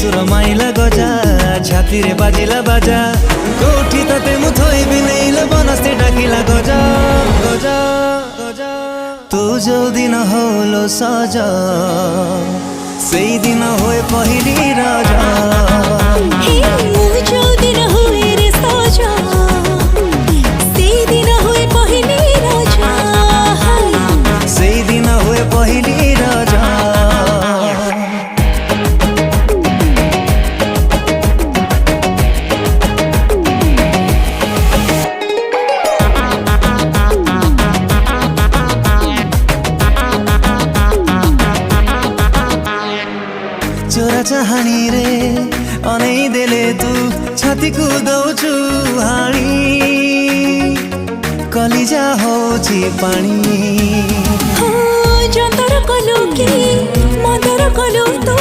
सुर माइला गजा छाती रे बाजिला बाजा कोठी तते मु थोइबि नेइल बनस्ते डाकिला गजा गजा गजा तू जो दिन होलो सजा सेई दिन होए पहिली राजा चोरा चाहनी रे अनै देले तू छाती को दौचु हाणी कलिजा होची पानी जंतर कलु कि मदर कलु तू